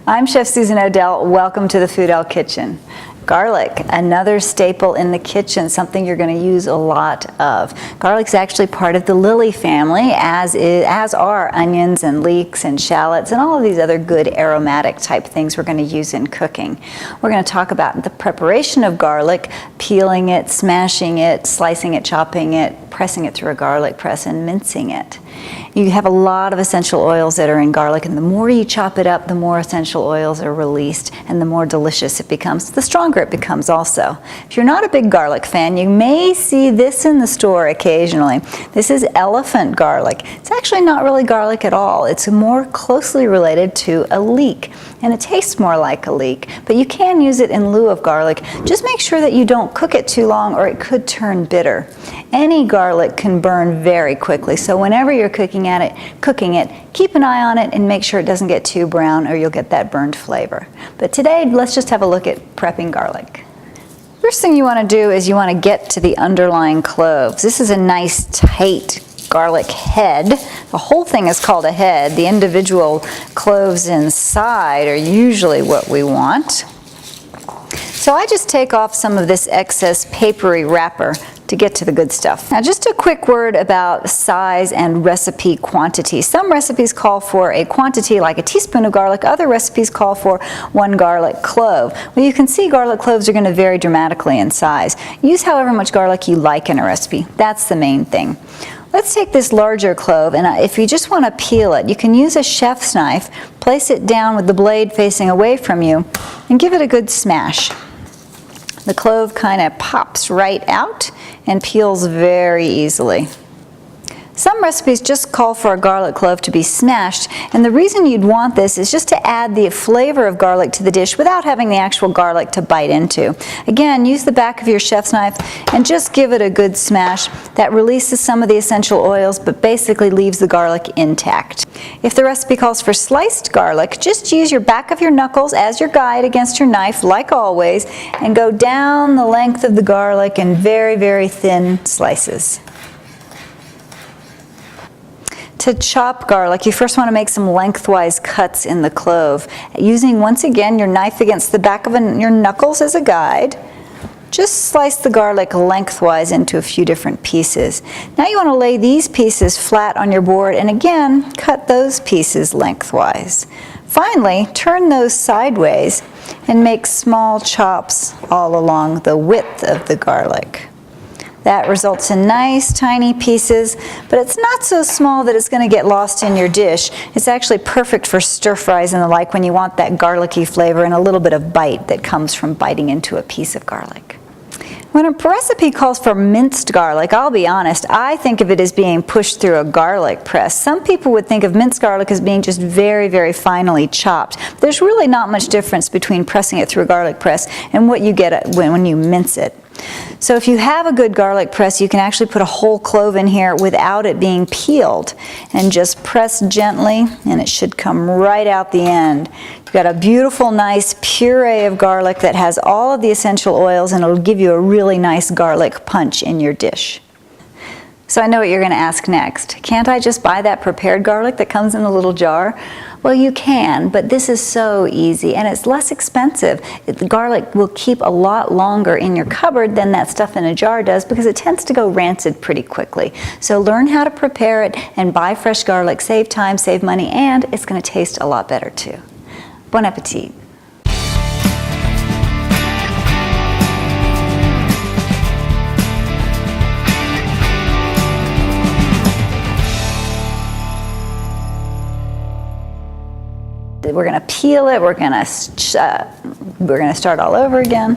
I'm Chef Susan Odell. Welcome to the Foodell Kitchen. Garlic, another staple in the kitchen, something you're going to use a lot of. Garlic's actually part of the lily family, as are onions and leeks and shallots and all of these other good aromatic type things we're going to use in cooking. We're going to talk about the preparation of garlic, peeling it, smashing it, slicing it, chopping it, pressing it through a garlic press, and mincing it. You have a lot of essential oils that are in garlic, and the more you chop it up, the more essential oils are released and the more delicious it becomes, the stronger it becomes also. If you're not a big garlic fan, you may see this in the store occasionally. This is elephant garlic. It's actually not really garlic at all. It's more closely related to a leek, and it tastes more like a leek, but you can use it in lieu of garlic. Just make sure that you don't cook it too long or it could turn bitter. Any garlic can burn very quickly, so whenever you're cooking it, keep an eye on it and make sure it doesn't get too brown or you'll get that burned flavor. But today, let's just have a look at prepping garlic. First thing you want to do is you want to get to the underlying cloves. This is a nice tight garlic head. The whole thing is called a head. The individual cloves inside are usually what we want. So I just take off some of this excess papery wrapper to get to the good stuff. Now just a quick word about size and recipe quantity. Some recipes call for a quantity like a teaspoon of garlic, other recipes call for 1 garlic clove. Well, you can see garlic cloves are going to vary dramatically in size. Use however much garlic you like in a recipe. That's the main thing. Let's take this larger clove, and if you just want to peel it, you can use a chef's knife, place it down with the blade facing away from you, and give it a good smash. The clove kind of pops right out and peels very easily. Some recipes just call for a garlic clove to be smashed, and the reason you'd want this is just to add the flavor of garlic to the dish without having the actual garlic to bite into. Again, use the back of your chef's knife and just give it a good smash. That releases some of the essential oils but basically leaves the garlic intact. If the recipe calls for sliced garlic, just use your back of your knuckles as your guide against your knife, like always, and go down the length of the garlic in very, very thin slices. To chop garlic, you first want to make some lengthwise cuts in the clove. Using, once again, your knife against the back of your knuckles as a guide, just slice the garlic lengthwise into a few different pieces. Now you want to lay these pieces flat on your board and again, cut those pieces lengthwise. Finally, turn those sideways and make small chops all along the width of the garlic. That results in nice tiny pieces, but it's not so small that it's going to get lost in your dish. It's actually perfect for stir fries and the like when you want that garlicky flavor and a little bit of bite that comes from biting into a piece of garlic. When a recipe calls for minced garlic, I'll be honest, I think of it as being pushed through a garlic press. Some people would think of minced garlic as being just very, very finely chopped. There's really not much difference between pressing it through a garlic press and what you get when you mince it. So if you have a good garlic press, you can actually put a whole clove in here without it being peeled and just press gently and it should come right out the end. You've got a beautiful, nice puree of garlic that has all of the essential oils and it'll give you a really nice garlic punch in your dish. So I know what you're going to ask next. Can't I just buy that prepared garlic that comes in a little jar? Well, you can, but this is so easy and it's less expensive. The garlic will keep a lot longer in your cupboard than that stuff in a jar does because it tends to go rancid pretty quickly. So learn how to prepare it and buy fresh garlic. Save time, save money, and it's going to taste a lot better too. Bon appetit. We're going to peel it. We're going to start all over again.